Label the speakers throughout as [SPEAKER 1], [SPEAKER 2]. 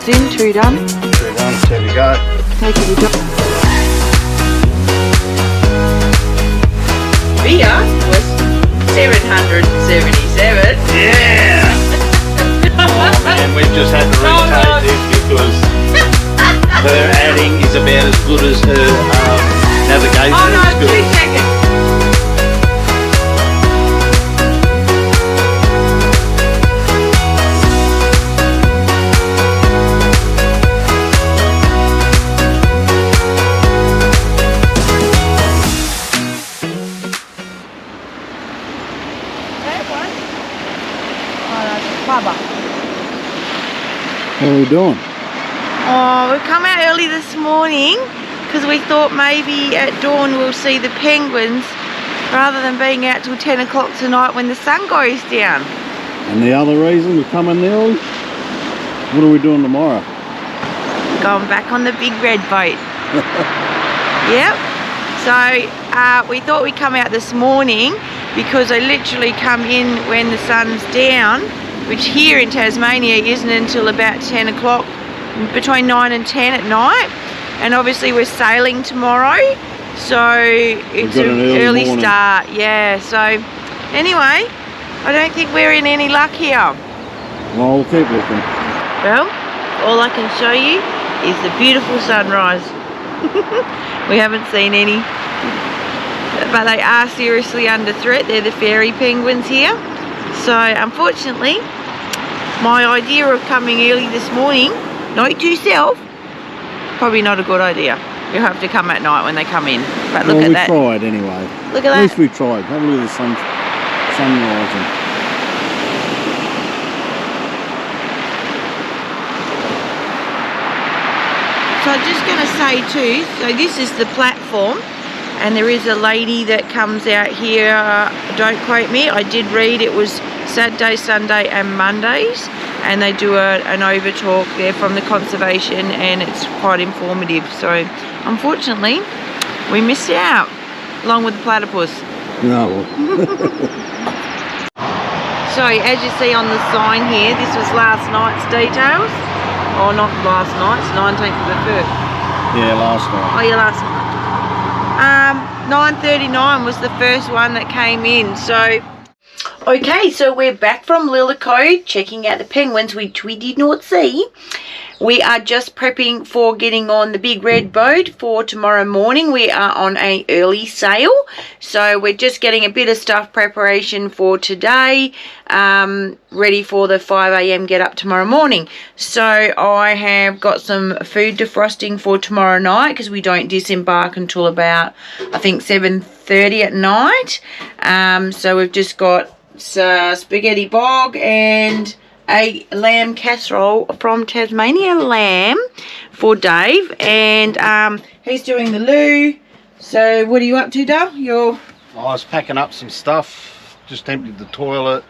[SPEAKER 1] Buckets in, 2 done.
[SPEAKER 2] 2 done, there we go.
[SPEAKER 1] Take it, you
[SPEAKER 3] Beer was 777.
[SPEAKER 2] Yeah! Oh man, we've just had to retake this because her adding is about as good as her navigation.
[SPEAKER 3] Oh no,
[SPEAKER 2] skills.
[SPEAKER 3] 2 seconds.
[SPEAKER 2] How are we doing?
[SPEAKER 1] Oh, we've come out early this morning because we thought maybe at dawn we'll see the penguins rather than being out till 10 o'clock tonight when the sun goes down.
[SPEAKER 2] And the other reason we're coming early? What are we doing tomorrow?
[SPEAKER 1] Going back on the big red boat. Yep. So we thought we'd come out this morning because they literally come in when the sun's down, which here in Tasmania isn't until about 10 o'clock, between 9 and 10 at night. And obviously we're sailing tomorrow, so it's an early start. Yeah, so anyway, I don't think we're in any luck here.
[SPEAKER 2] Well, we'll keep looking.
[SPEAKER 1] Well, all I can show you is the beautiful sunrise. We haven't seen any, but they are seriously under threat. They're the fairy penguins here. So unfortunately, my idea of coming early this morning, note to self, probably not a good idea. You'll have to come at night when they come in. But look at that.
[SPEAKER 2] We tried anyway.
[SPEAKER 1] Look at that.
[SPEAKER 2] At least we tried. Have a look at the sun rising.
[SPEAKER 1] So I'm just going to say too, so this is the platform, and there is a lady that comes out here, don't quote me, I did read it was Saturday, Sunday and Mondays, and they do an over talk there from the conservation, and it's quite informative. So unfortunately we missed out along with the platypus.
[SPEAKER 2] No.
[SPEAKER 1] So as you see on the sign here, this was last night's details. Oh, not last night, it's 19th of the 1st.
[SPEAKER 2] Yeah, last night.
[SPEAKER 1] Oh yeah, last night. 9:39 was the first one that came in. So okay, so we're back from Lillico, checking out the penguins, which we did not see. We are just prepping for getting on the big red boat for tomorrow morning. We are on an early sail, so we're just getting a bit of stuff preparation for today, ready for the 5 AM get up tomorrow morning. So I have got some food defrosting for tomorrow night because we don't disembark until about, I think, 7:30 at night. So we've just got spaghetti bog and a lamb casserole from Tasmania Lamb for Dave, and he's doing the loo. So what are you up to, Dale?
[SPEAKER 2] I was packing up some stuff, just emptied the toilet,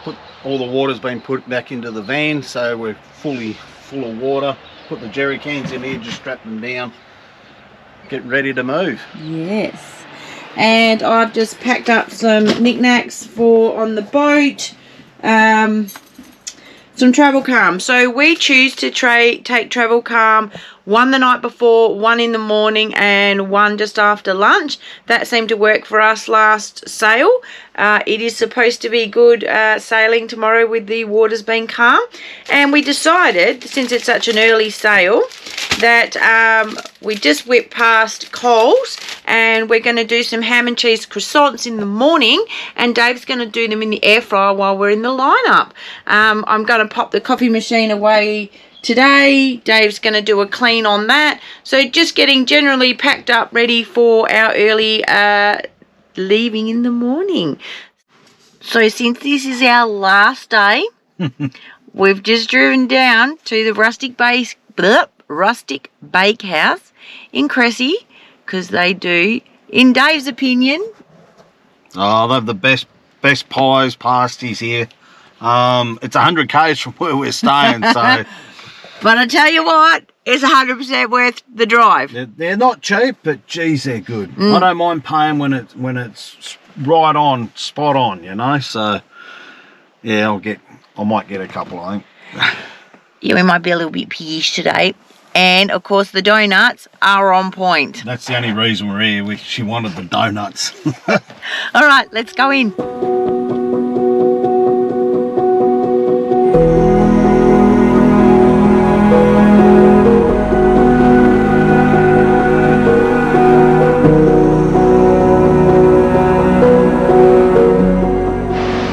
[SPEAKER 2] put all the water's been put back into the van, so we're fully full of water. Put the jerry cans in here, just strap them down, get ready to move.
[SPEAKER 1] Yes, and I've just packed up some knickknacks for on the boat. Some travel calm. So we choose to take travel calm, one the night before, one in the morning, and one just after lunch. That seemed to work for us last sail. It is supposed to be good sailing tomorrow with the waters being calm, and we decided, since it's such an early sail, that we just whipped past Coles, and we're going to do some ham and cheese croissants in the morning, and Dave's going to do them in the air fryer while we're in the lineup. I'm going to pop the coffee machine away today. Dave's going to do a clean on that. So just getting generally packed up, ready for our early leaving in the morning. So since this is our last day, we've just driven down to the Rustic Bakehouse in Cressy, because they do, in Dave's opinion,
[SPEAKER 2] oh, they have the best pies, pasties here. It's 100 k's from where we're staying, so.
[SPEAKER 1] But I tell you what, it's 100% worth the drive.
[SPEAKER 2] They're not cheap, but geez, they're good. I don't mind paying when it's right on, spot on, you know. So yeah, I might get a couple, I think.
[SPEAKER 1] Yeah, we might be a little bit piggish today. And, of course, the donuts are on point.
[SPEAKER 2] That's the only reason we're here. She wanted the donuts.
[SPEAKER 1] All right, let's go in.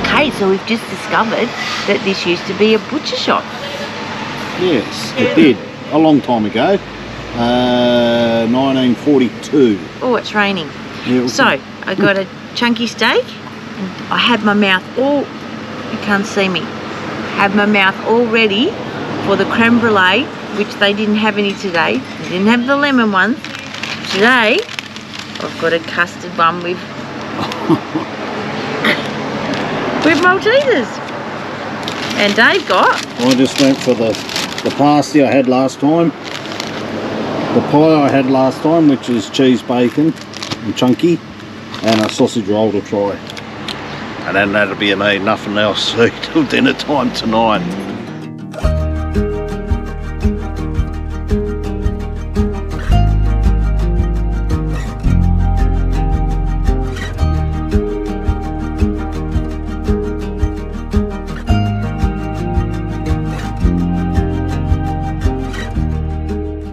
[SPEAKER 1] Okay, so we've just discovered that this used to be a butcher shop.
[SPEAKER 2] Yes, it did. A long time ago. 1942.
[SPEAKER 1] Oh, it's raining.
[SPEAKER 2] Yeah,
[SPEAKER 1] So, I got a chunky steak. And I had my mouth all, you can't see me, had my mouth all ready for the creme brulee, which they didn't have any today. They didn't have the lemon one. Today, I've got a custard one with Maltesers. And Dave got...
[SPEAKER 2] I just went for the pasty I had last time. The pie I had last time, which is cheese bacon and chunky, and a sausage roll to try. And then that'll be me, nothing else till dinner time tonight.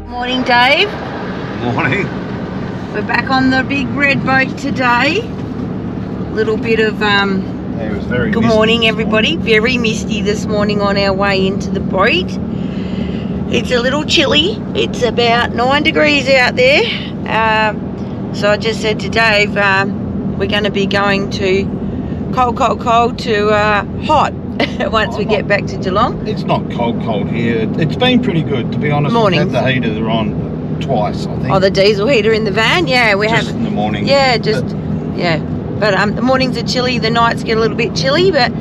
[SPEAKER 1] Morning, Dave.
[SPEAKER 2] Morning.
[SPEAKER 1] We're back on the big red boat today. Little bit of
[SPEAKER 2] It was very
[SPEAKER 1] good morning, everybody. Very misty this morning on our way into the boat. It's a little chilly. It's about 9 degrees out there. So I just said to Dave, we're going to be going to cold to hot once we get back to Geelong.
[SPEAKER 2] It's not cold here. It's been pretty good, to be honest.
[SPEAKER 1] Mornings.
[SPEAKER 2] We've had the heater on twice, I think.
[SPEAKER 1] Oh, the diesel heater in the van? Yeah, we
[SPEAKER 2] just
[SPEAKER 1] have.
[SPEAKER 2] in the morning.
[SPEAKER 1] Yeah, But the mornings are chilly, the nights get a little bit chilly, but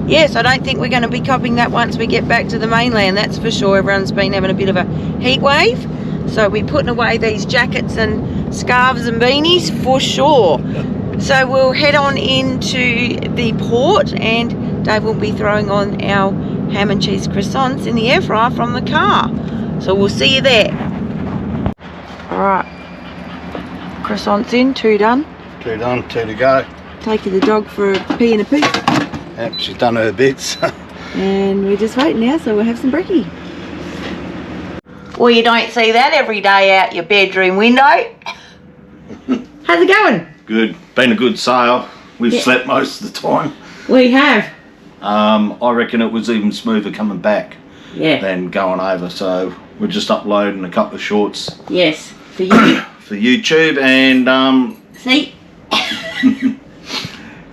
[SPEAKER 1] yes, I don't think we're going to be copping that once we get back to the mainland, that's for sure. Everyone's been having a bit of a heat wave, so we're putting away these jackets and scarves and beanies for sure. So we'll head on into the port and Dave will be throwing on our ham and cheese croissants in the air fryer from the car. So we'll see you there. Alright, croissants in, 2 done.
[SPEAKER 2] 2 done, 2 to go.
[SPEAKER 1] Taking the dog for a pee and a poo.
[SPEAKER 2] Yep, she's done her bits.
[SPEAKER 1] And we're just waiting now, so we'll have some brekkie. Well, you don't see that every day out your bedroom window. How's it going?
[SPEAKER 2] Good. Been a good sail. We've slept most of the time.
[SPEAKER 1] We have.
[SPEAKER 2] I reckon it was even smoother coming back than going over. So we're just uploading a couple of shorts.
[SPEAKER 1] Yes, for you.
[SPEAKER 2] For YouTube and
[SPEAKER 1] See?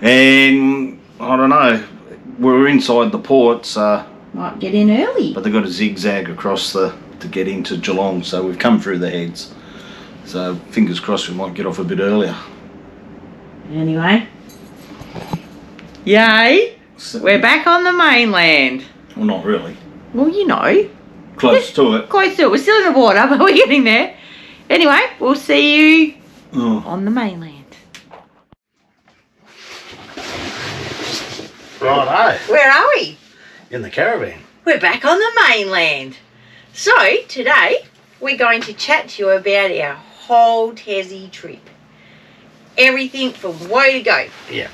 [SPEAKER 2] and I don't know. We're inside the port, so
[SPEAKER 1] Might get in early.
[SPEAKER 2] but they've got a zigzag across to get into Geelong, so we've come through the heads. So fingers crossed we might get off a bit earlier.
[SPEAKER 1] Anyway. Yay!
[SPEAKER 2] So,
[SPEAKER 1] We're back on the mainland.
[SPEAKER 2] well, not really.
[SPEAKER 1] Well, you know.
[SPEAKER 2] Close to it.
[SPEAKER 1] Close to it. We're still in the water, but we're getting there. Anyway, we'll see you on the mainland.
[SPEAKER 2] Righto.
[SPEAKER 1] Where are we?
[SPEAKER 2] In the caravan.
[SPEAKER 1] We're back on the mainland. So, today, we're going to chat to you about our whole Tassie trip. Everything from way to go.
[SPEAKER 2] Yeah.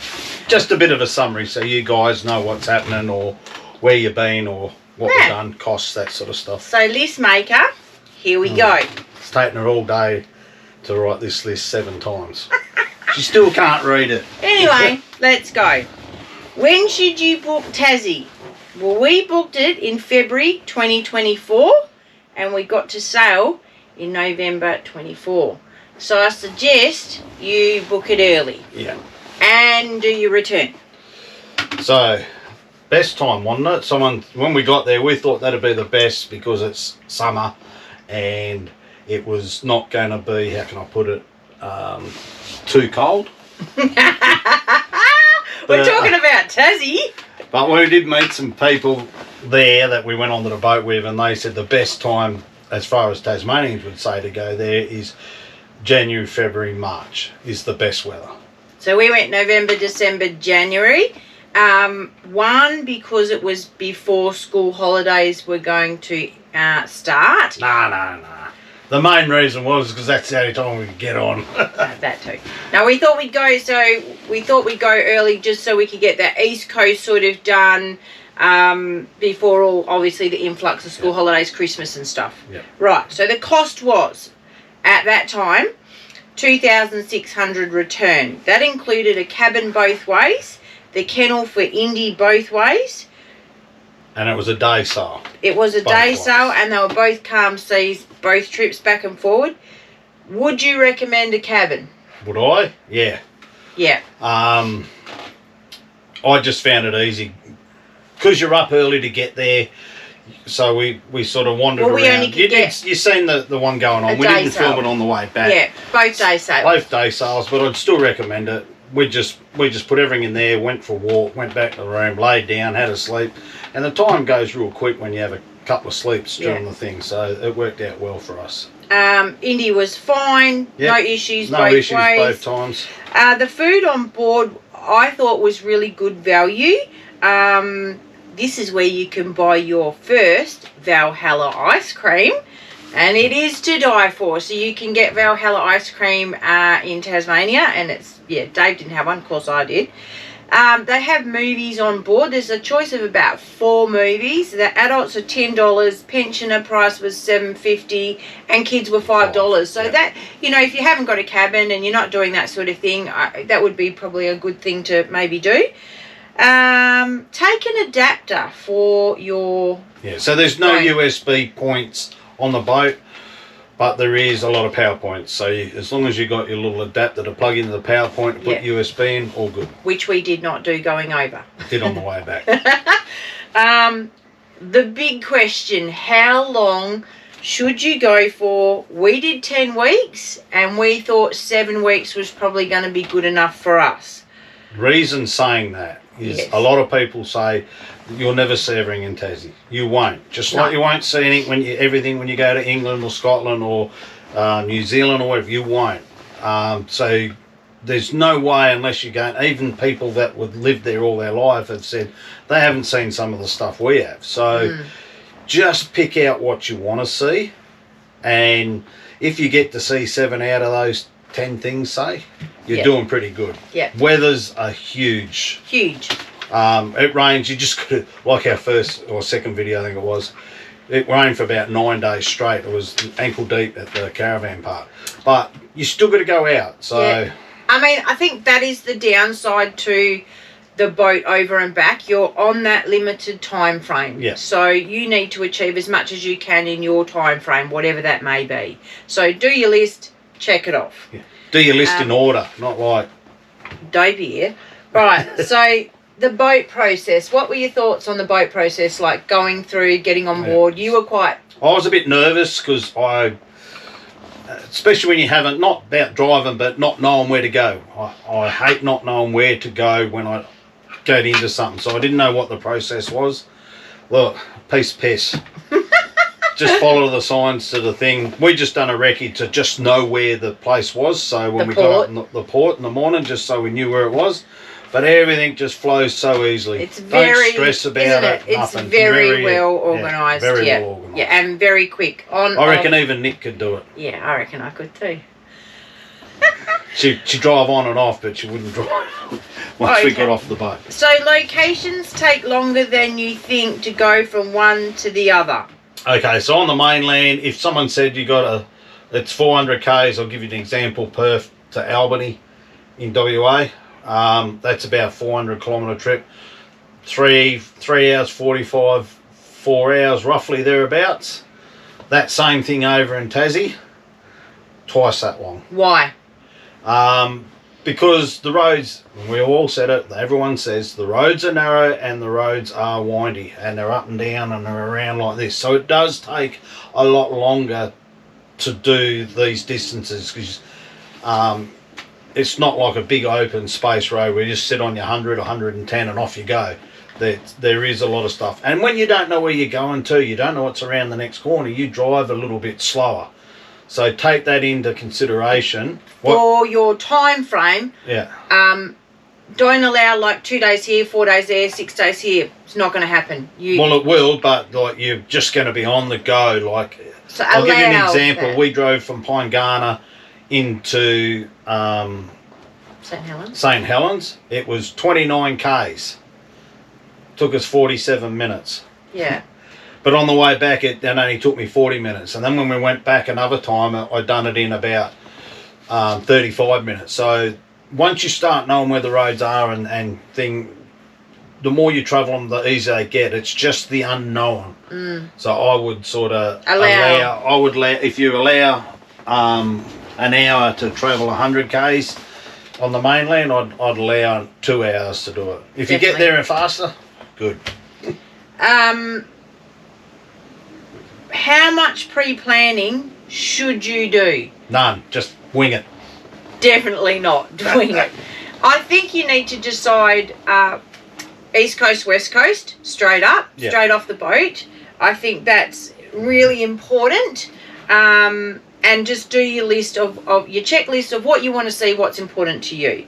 [SPEAKER 2] Just a bit of a summary so you guys know what's happening or where you've been or what we've done, costs, that sort of stuff.
[SPEAKER 1] So, list maker, here we go.
[SPEAKER 2] It's taken her all day to write this list 7 times. She still can't read it.
[SPEAKER 1] Anyway, let's go. When should you book Tassie? Well, we booked it in February 2024 and we got to sail in November 24. So I suggest you book it early.
[SPEAKER 2] Yeah.
[SPEAKER 1] And do your return.
[SPEAKER 2] So, best time, wasn't it? When we got there, we thought that'd be the best because it's summer and it was not going to be, how can I put it, too cold.
[SPEAKER 1] We're talking about Tassie.
[SPEAKER 2] But we did meet some people there that we went onto the boat with and they said the best time, as far as Tasmanians would say, to go there is January, February, March is the best weather.
[SPEAKER 1] So we went November, December, January. One, because it was before school holidays were going to start.
[SPEAKER 2] No. The main reason was because that's the only time we could get on.
[SPEAKER 1] That too. Now we thought we'd go early just so we could get that East Coast sort of done before all, obviously, the influx of school holidays, Christmas and stuff.
[SPEAKER 2] Yep.
[SPEAKER 1] Right. So the cost was at that time $2,600 return. That included a cabin both ways, the kennel for INDEE both ways.
[SPEAKER 2] And it was a day sale.
[SPEAKER 1] It was a day sale, and they were both calm seas, both trips back and forward. Would you recommend a cabin?
[SPEAKER 2] Would I? Yeah.
[SPEAKER 1] Yeah.
[SPEAKER 2] I just found it easy because you're up early to get there. So we sort of wandered
[SPEAKER 1] Well, we
[SPEAKER 2] around.
[SPEAKER 1] only could
[SPEAKER 2] You seen the one going on. We didn't film it on the way back.
[SPEAKER 1] Yeah, both day sales.
[SPEAKER 2] Both day sales, but I'd still recommend it. We just put everything in there, went for a walk, went back to the room, laid down, had a sleep. And the time goes real quick when you have a couple of sleeps during the thing. So it worked out well for us.
[SPEAKER 1] INDEE was fine. Yep. No issues both ways.
[SPEAKER 2] Both times.
[SPEAKER 1] The food on board I thought was really good value. This is where you can buy your first Valhalla ice cream, and it is to die for. So you can get Valhalla ice cream in Tasmania, and it's, Dave didn't have one, of course I did. They have movies on board. There's a choice of about 4 movies. The adults are $10, pensioner price was $7.50, and kids were $5. So that, if you haven't got a cabin and you're not doing that sort of thing, that would be probably a good thing to maybe do. Take an adapter for your... Yeah,
[SPEAKER 2] so there's no USB points on the boat, but there is a lot of power points. So as long as you got your little adapter to plug into the power point to put USB in, all good.
[SPEAKER 1] Which we did not do going over.
[SPEAKER 2] Did on the way back.
[SPEAKER 1] The big question, how long should you go for? We did 10 weeks, and we thought 7 weeks was probably going to be good enough for us.
[SPEAKER 2] Reason saying that is a lot of people say you'll never see everything in Tassie. You won't. Just like you won't see everything when you go to England or Scotland or New Zealand or wherever. You won't. So there's no way unless you go. Even people that would live there all their life have said they haven't seen some of the stuff we have. So just pick out what you want to see, and if you get to see 7 out of those 10 things, say, you're doing pretty good. Yeah. Weathers are huge.
[SPEAKER 1] Huge.
[SPEAKER 2] It rains. You just got to, like our first or second video, I think it was. It rained for about 9 days straight. It was ankle deep at the caravan park, but you still got to go out. So,
[SPEAKER 1] I mean, I think that is the downside to the boat over and back. You're on that limited time frame.
[SPEAKER 2] Yeah.
[SPEAKER 1] So you need to achieve as much as you can in your time frame, whatever that may be. So do your list. Check it off.
[SPEAKER 2] Yeah. Do your list in order, not like...
[SPEAKER 1] Dopey here. Right, so the boat process. What were your thoughts on the boat process, like going through, getting on board? You were quite...
[SPEAKER 2] I was a bit nervous because especially when you haven't, not about driving, but not knowing where to go. I hate not knowing where to go when I get into something. So I didn't know what the process was. Look, piece of piss. Just follow the signs to the thing. We just done a recce to just know where the place was. So when we got up in the port in the morning, just so we knew where it was. But everything just flows so easily.
[SPEAKER 1] It's very,
[SPEAKER 2] don't stress about it.
[SPEAKER 1] It's very well organised.
[SPEAKER 2] Very well organised.
[SPEAKER 1] Yeah, and very quick.
[SPEAKER 2] I reckon even Nick could do it.
[SPEAKER 1] Yeah, I reckon I could too.
[SPEAKER 2] She'd drive on and off, but she wouldn't drive once we got off the boat. So
[SPEAKER 1] locations take longer than you think to go from one to the other.
[SPEAKER 2] Okay, so on the mainland, if someone said it's 400 k's, I'll give you an example, Perth to Albany in WA. That's about 400 kilometre trip. 3 hours 45, 4 hours roughly thereabouts. That same thing over in Tassie, twice that long.
[SPEAKER 1] Why?
[SPEAKER 2] Because the roads, we all said it, everyone says the roads are narrow and the roads are windy and they're up and down and they're around like this. So it does take a lot longer to do these distances because it's not like a big open space road where you just sit on your 100, 110 and off you go. There is a lot of stuff. And when you don't know where you're going to, you don't know what's around the next corner, you drive a little bit slower. So take that into consideration.
[SPEAKER 1] For your time frame, don't allow like 2 days here, 4 days there, 6 days here. It's not going to happen.
[SPEAKER 2] Well, it will, but like you're just going to be on the go. Like,
[SPEAKER 1] So
[SPEAKER 2] I'll give you an example.
[SPEAKER 1] that.
[SPEAKER 2] We drove from Pine into St. Helens. It was 29 k's. Took us 47 minutes.
[SPEAKER 1] Yeah.
[SPEAKER 2] But on the way back, it only took me 40 minutes. And then when we went back another time, I'd done it in about 35 minutes. So once you start knowing where the roads are and the more you travel them, the easier they get. It's just the unknown. So I would sort of if you allow an hour to travel 100 k's on the mainland, I'd allow 2 hours to do it. If Definitely. You get there and faster, good.
[SPEAKER 1] How much pre-planning should you do?
[SPEAKER 2] None. Just wing it.
[SPEAKER 1] Definitely not wing it. I think you need to decide East Coast, West Coast, straight up, straight off the boat. I think that's really important. And just do your list of your checklist of what you want to see, what's important to you.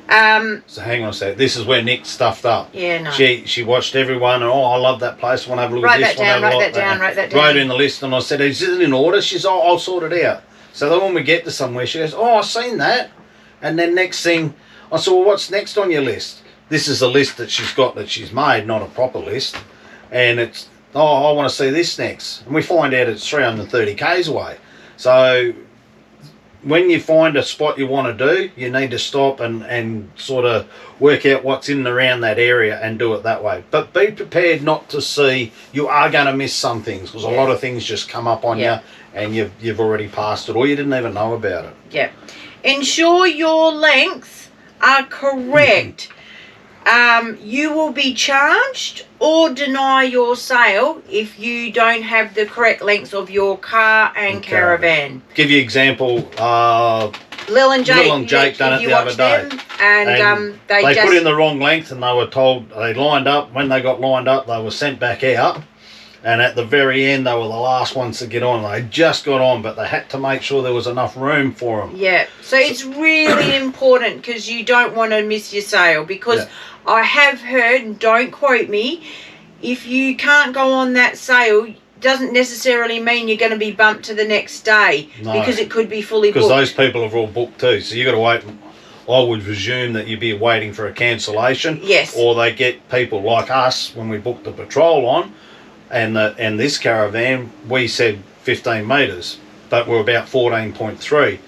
[SPEAKER 2] So hang on a sec. This is where Nick stuffed up.
[SPEAKER 1] Yeah, no.
[SPEAKER 2] She watched everyone and I love that place. I want to have a look at this.
[SPEAKER 1] Write that down.
[SPEAKER 2] Wrote in the list and I said, is it in order? She said, I'll sort it out. So then when we get to somewhere, she goes, I've seen that. And then next thing, I said, well, what's next on your list? This is a list that she's got that she's made, not a proper list. And it's, I want to see this next. And we find out it's 330 k's away. So when you find a spot you want to do, you need to stop and sort of work out what's in and around that area and do it that way. But be prepared not to see, you are going to miss some things because a lot of things just come up on you and you've already passed it or you didn't even know about it.
[SPEAKER 1] Yeah. Ensure your lengths are correct. You will be charged or deny your sale if you don't have the correct lengths of your car and caravan.
[SPEAKER 2] Give you an example.
[SPEAKER 1] Lil and Jake
[SPEAKER 2] done it the other day.
[SPEAKER 1] And they
[SPEAKER 2] put in the wrong length and they were told, they lined up. When they got lined up, they were sent back out. And at the very end, they were the last ones to get on. They just got on, but they had to make sure there was enough room for them.
[SPEAKER 1] Yeah, so it's really important because you don't want to miss your sale because I have heard, and don't quote me, if you can't go on that sale, doesn't necessarily mean you're going to be bumped to the next day because it could be fully booked.
[SPEAKER 2] Because those people have all booked too, so you got to wait. I would presume that you'd be waiting for a cancellation.
[SPEAKER 1] Yes.
[SPEAKER 2] Or they get people like us when we booked the patrol on. And this caravan, we said 15 metres, but we're about 14.3.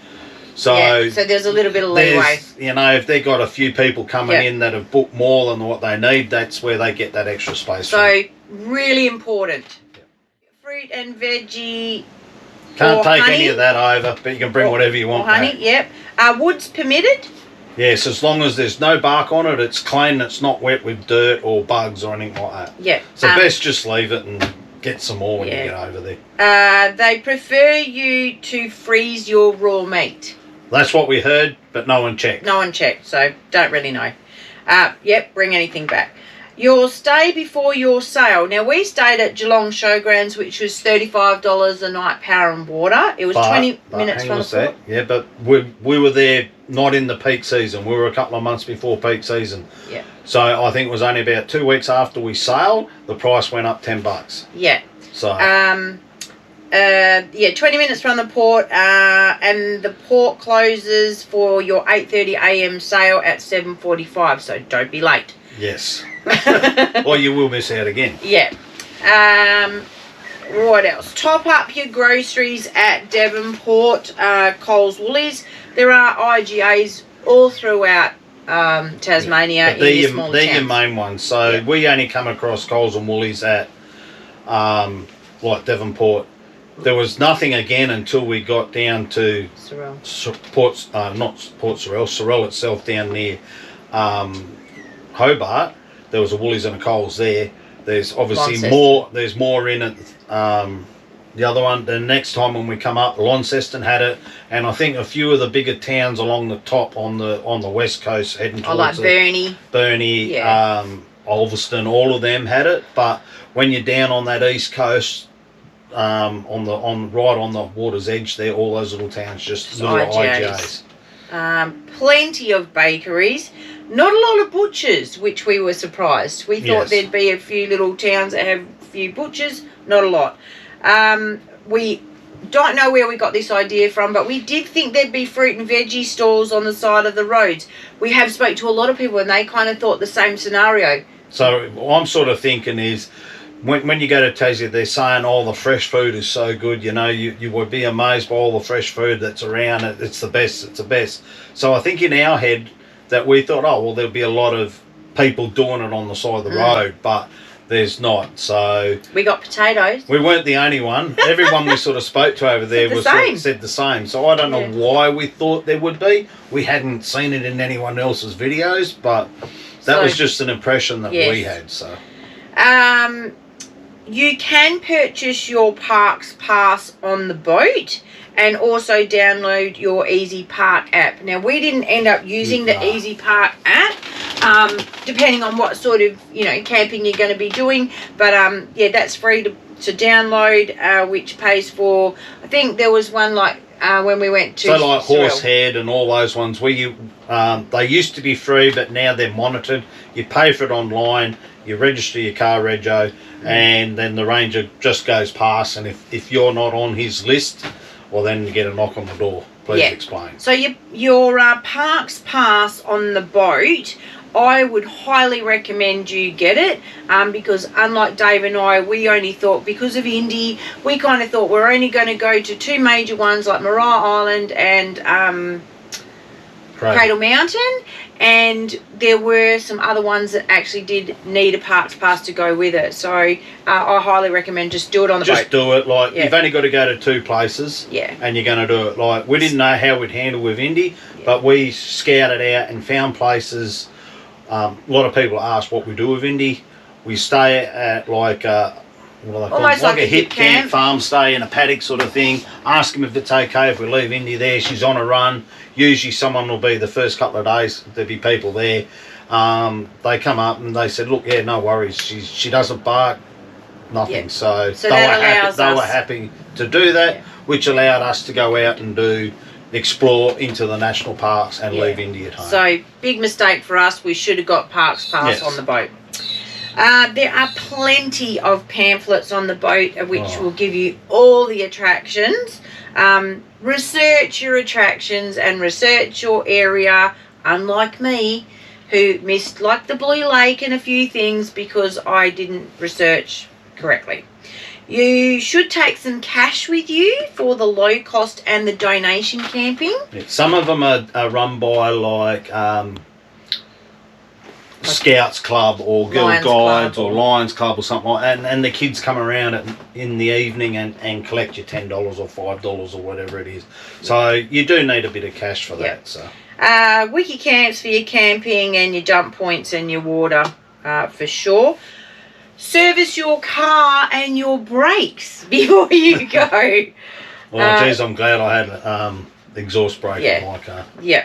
[SPEAKER 2] So
[SPEAKER 1] so there's a little bit of leeway.
[SPEAKER 2] You know, if they've got a few people coming in that have booked more than what they need, that's where they get that extra space.
[SPEAKER 1] So really important. Fruit and veggie.
[SPEAKER 2] Can't take any of that over, but you can bring whatever you want.
[SPEAKER 1] Honey, wood's permitted.
[SPEAKER 2] Yes, as long as there's no bark on it, it's clean, it's not wet with dirt or bugs or anything like that.
[SPEAKER 1] Yeah.
[SPEAKER 2] So best just leave it and get some more when you get over
[SPEAKER 1] there. They prefer you to freeze your raw meat.
[SPEAKER 2] That's what we heard, but no one checked.
[SPEAKER 1] No one checked, so don't really know. Bring anything back. Your stay before your sale. Now, we stayed at Geelong Showgrounds, which was $35 a night, power and water. It was 20 minutes from the port.
[SPEAKER 2] Yeah, but we were there not in the peak season. We were a couple of months before peak season.
[SPEAKER 1] Yeah.
[SPEAKER 2] So I think it was only about 2 weeks after we sailed, the price went up $10.
[SPEAKER 1] Yeah.
[SPEAKER 2] So
[SPEAKER 1] 20 minutes from the port, and the port closes for your 8:30 a.m. sale at 7:45. So don't be late.
[SPEAKER 2] Yes. Or you will miss out again.
[SPEAKER 1] Yeah. What else? Top up your groceries at Devonport, Coles, Woolies. There are IGAs all throughout Tasmania in these small towns.
[SPEAKER 2] They're your main ones. So we only come across Coles and Woolies at like Devonport. There was nothing again until we got down to
[SPEAKER 1] Sorrel.
[SPEAKER 2] Not Port Sorrel, Sorrel itself down near Hobart. There was a Woolies and a Coles there. There's obviously more. There's more in it. The other one, the next time when we come up, Launceston had it, and I think a few of the bigger towns along the top on the west coast heading towards
[SPEAKER 1] like
[SPEAKER 2] Burnie, Ulverston, all of them had it. But when you're down on that east coast, right on the water's edge there, all those little towns just little IGAs.
[SPEAKER 1] Plenty of bakeries. Not a lot of butchers, which we were surprised. We thought
[SPEAKER 2] Yes.
[SPEAKER 1] there'd be a few little towns that have a few butchers. Not a lot. We don't know where we got this idea from, but we did think there'd be fruit and veggie stalls on the side of the roads. We have spoke to a lot of people, and they kind of thought the same scenario.
[SPEAKER 3] So what I'm sort of thinking is, when you go to Tassie, they're saying, oh, the fresh food is so good, you know, you would be amazed by all the fresh food that's around. It's the best, it's the best. So I think in our head that we thought, oh, well, there'll be a lot of people doing it on the side of the road, but there's not. So
[SPEAKER 1] We got potatoes.
[SPEAKER 3] we weren't the only one. Everyone we sort of spoke to over there said the same. So I don't know why we thought there would be. We hadn't seen it in anyone else's videos, but that was just an impression that we had. So
[SPEAKER 1] you can purchase your Parks Pass on the boat and also download your Easy Park app. Now, we didn't end up using the Easy Park app, depending on what sort of, you know, camping you're going to be doing. But, yeah, that's free to download, which pays for, I think there was one like when we went to...
[SPEAKER 3] So like Horsehead and all those ones where you, they used to be free, but now they're monitored. You pay for it online, you register your car rego, and then the ranger just goes past, and if you're not on his list, well, then you get a knock on the door. Please explain.
[SPEAKER 1] So your Parks Pass on the boat, I would highly recommend you get it, because unlike Dave and I, we only thought, because of INDEE, we kind of thought we're only going to go to two major ones like Maria Island and Cradle Mountain, and there were some other ones that actually did need a Parks Pass to go with it. So I highly recommend just do it on the boat.
[SPEAKER 3] Just do it. Like, you've only got to go to two places, and you're going to do it. Like, we didn't know how we'd handle with INDEE, but we scouted out and found places. A lot of people ask what we do with INDEE. We stay at like
[SPEAKER 1] Almost like
[SPEAKER 3] a hip camp, farm stay in a paddock sort of thing. Ask them if it's okay if we leave INDEE there. She's on a run. Usually someone will be the first couple of days. There'll be people there. They come up and they said, look, no worries. She doesn't bark, nothing. So they were happy to do that, which allowed us to go out and explore into the national parks and leave INDEE at home.
[SPEAKER 1] So big mistake for us. We should have got Parks Pass on the boat. There are plenty of pamphlets on the boat which will give you all the attractions. Research your attractions and research your area, unlike me, who missed like the Blue Lake and a few things because I didn't research correctly. You should take some cash with you for the low cost and the donation camping.
[SPEAKER 3] Some of them are run by like Scouts Club or Girl Guides or Lions Club or something like that, and the kids come around in the evening and collect your $10 or $5 or whatever it is. So you do need a bit of cash for that. So
[SPEAKER 1] wiki camps for your camping and your dump points and your water, for sure. Service your car and your brakes before you go.
[SPEAKER 3] Well, geez, I'm glad I had exhaust brake in my car.
[SPEAKER 1] Yeah.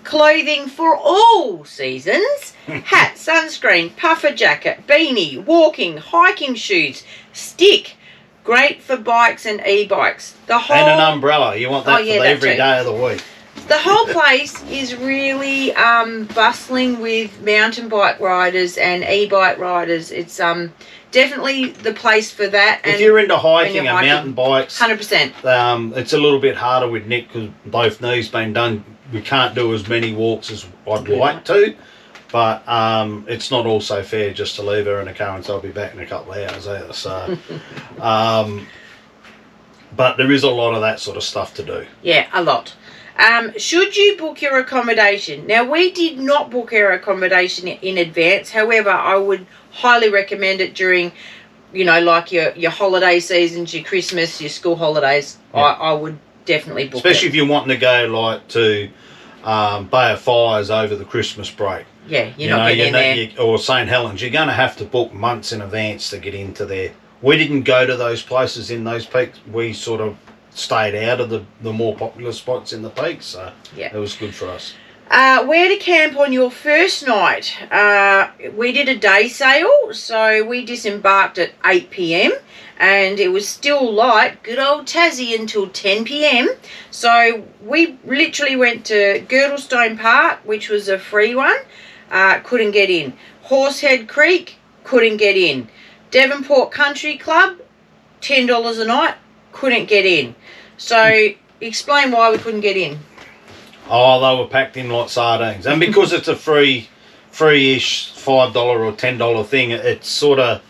[SPEAKER 1] Clothing for all seasons. Hat, sunscreen, puffer jacket, beanie, walking, hiking shoes, stick. Great for bikes and e-bikes. And
[SPEAKER 3] an umbrella. You want that for every day of the week.
[SPEAKER 1] The whole place is really bustling with mountain bike riders and e-bike riders. It's definitely the place for that.
[SPEAKER 3] If you're into hiking and mountain bikes,
[SPEAKER 1] 100%.
[SPEAKER 3] It's a little bit harder with Nick because both knees been done. We can't do as many walks as I'd like to, but it's not also fair just to leave her in the car and say I'll be back in a couple of hours either. So, but there is a lot of that sort of stuff to do.
[SPEAKER 1] Yeah, a lot. Should you book your accommodation? Now, we did not book our accommodation in advance. However, I would highly recommend it during, you know, like your holiday seasons, your Christmas, your school holidays. Yeah. I would definitely book
[SPEAKER 3] Especially if you're wanting to go like to Bay of Fires over the Christmas break.
[SPEAKER 1] Yeah, you're not getting in there.
[SPEAKER 3] Or St. Helens. You're going to have to book months in advance to get into there. We didn't go to those places in those peaks. We sort of stayed out of the more popular spots in the peaks, so it was good for us.
[SPEAKER 1] Where to camp on your first night? We did a day sail, so we disembarked at 8 p.m. and it was still light, good old Tassie, until 10 p.m. So we literally went to Girdlestone Park, which was a free one, couldn't get in. Horsehead Creek, couldn't get in. Devonport Country Club, $10 a night, couldn't get in. So explain why we couldn't get in.
[SPEAKER 3] Oh, they were packed in like sardines. And because it's a free-ish $5 or $10 thing, it's sort of,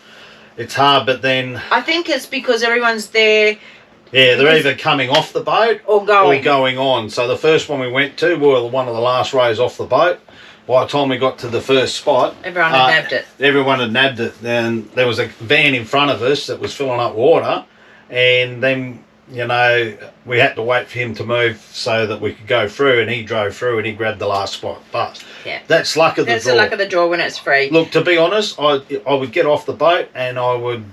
[SPEAKER 3] it's hard, but then...
[SPEAKER 1] I think it's because everyone's there...
[SPEAKER 3] Yeah, they're either coming off the boat
[SPEAKER 1] or going
[SPEAKER 3] on. So the first one we went to, we were one of the last rows off the boat. By the time we got to the first spot...
[SPEAKER 1] Everyone had nabbed it.
[SPEAKER 3] Everyone had nabbed it. Then there was a van in front of us that was filling up water, and then... You know, we had to wait for him to move so that we could go through, and he drove through and he grabbed the last spot. But
[SPEAKER 1] yeah,
[SPEAKER 3] that's luck of the draw.
[SPEAKER 1] That's the luck of the draw when it's free.
[SPEAKER 3] Look, to be honest, I would get off the boat and I would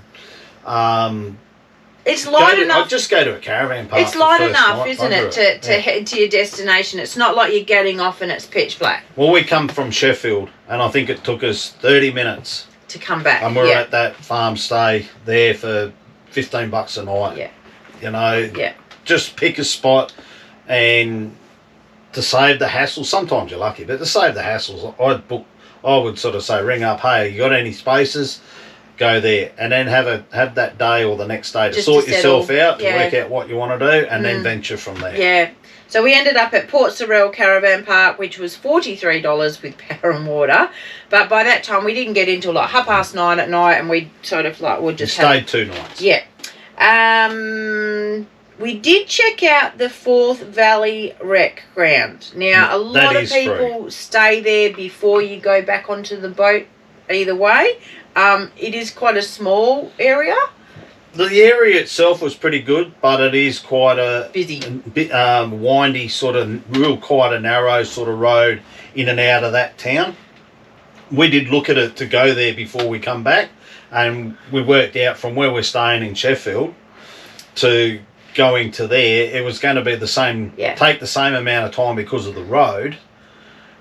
[SPEAKER 1] it's light enough.
[SPEAKER 3] I'd just go to a caravan park.
[SPEAKER 1] It's light enough, isn't it, to head to your destination. It's not like you're getting off and it's pitch black.
[SPEAKER 3] Well, we come from Sheffield, and I think it took us 30 minutes
[SPEAKER 1] to come back.
[SPEAKER 3] And we were at that farm stay there for $15 a night.
[SPEAKER 1] Yeah.
[SPEAKER 3] You know,
[SPEAKER 1] yeah,
[SPEAKER 3] just pick a spot, and to save the hassle, sometimes you're lucky, but to save the hassles, I would sort of say, ring up, hey, you got any spaces? Go there, and then have that day or the next day to
[SPEAKER 1] just
[SPEAKER 3] sort yourself out, to
[SPEAKER 1] yeah.
[SPEAKER 3] work out what you want to do, and then venture from there.
[SPEAKER 1] Yeah. So we ended up at Port Sorell Caravan Park, which was $43 with power and water. But by that time, we didn't get into like 9:30 at night, and we sort of like would just
[SPEAKER 3] stayed 2 nights.
[SPEAKER 1] Yeah. We did check out the Forth Valley Rec Ground. Now, a lot of people stay there before you go back onto the boat either way. It is quite a small area.
[SPEAKER 3] The area itself was pretty good, but it is quite a
[SPEAKER 1] busy,
[SPEAKER 3] windy sort of, quite a narrow sort of road in and out of that town. We did look at it to go there before we come back. And we worked out from where we're staying in Sheffield to going to there, it was going to be the same, take the same amount of time because of the road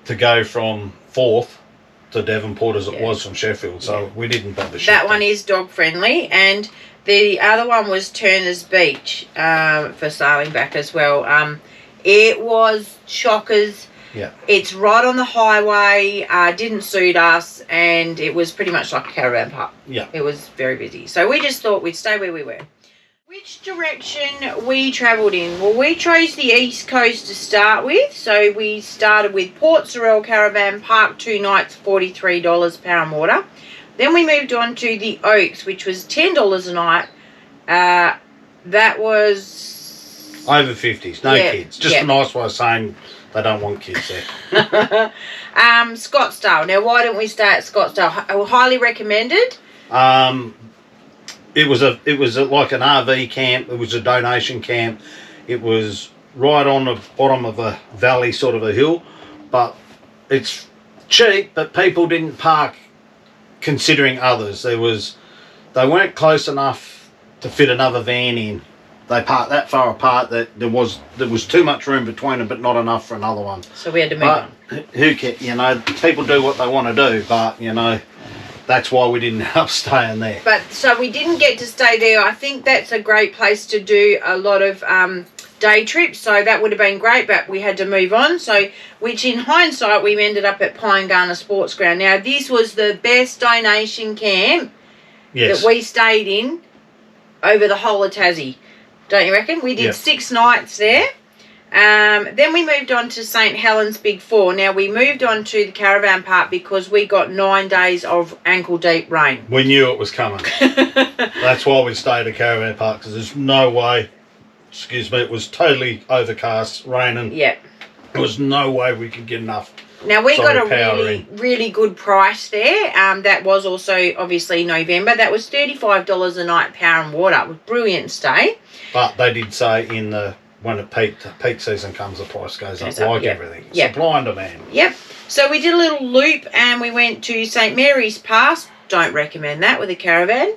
[SPEAKER 3] to go from Forth to Devonport as it was from Sheffield. So we didn't bother.
[SPEAKER 1] That one is dog friendly, and the other one was Turner's Beach for sailing back as well. It was chockers.
[SPEAKER 3] Yeah,
[SPEAKER 1] it's right on the highway, didn't suit us, and it was pretty much like a caravan park.
[SPEAKER 3] Yeah.
[SPEAKER 1] It was very busy. So we just thought we'd stay where we were. Which direction we travelled in? Well, we chose the east coast to start with. So we started with Port Sorell Caravan Park, 2 nights, $43 power and water. Then we moved on to the Oaks, which was $10 a night. That was...
[SPEAKER 3] over 50s, no kids. Just a nice way of saying... They don't want kids there.
[SPEAKER 1] Scottsdale. Now, why didn't we stay at Scottsdale? Highly recommended.
[SPEAKER 3] It was like an RV camp. It was a donation camp. It was right on the bottom of a valley, sort of a hill. But it's cheap, but people didn't park considering others. They weren't close enough to fit another van in. They parked that far apart that there was too much room between them, but not enough for another one.
[SPEAKER 1] So we had to move on.
[SPEAKER 3] Who cares? You know, people do what they want to do, but you know, that's why we didn't end up staying there.
[SPEAKER 1] But so we didn't get to stay there. I think that's a great place to do a lot of day trips. So that would have been great, but we had to move on. So, which in hindsight, we ended up at Pine Garner Sports Ground. Now, this was the best donation camp that we stayed in over the whole of Tassie. Don't you reckon? We did 6 nights there. Then we moved on to St. Helens Big 4. Now, we moved on to the caravan park because we got 9 days of ankle-deep rain.
[SPEAKER 3] We knew it was coming. That's why we stayed at caravan park, because there's no way, excuse me, it was totally overcast, raining.
[SPEAKER 1] Yeah.
[SPEAKER 3] There was no way we could get enough.
[SPEAKER 1] Now, we got a really good price there. That was also, obviously, November. That was $35 a night, power and water. It was a brilliant stay.
[SPEAKER 3] But they did say when the peak season comes, the price goes up like everything. Supply and demand.
[SPEAKER 1] Yep. So we did a little loop and we went to St. Mary's Pass. Don't recommend that with a caravan.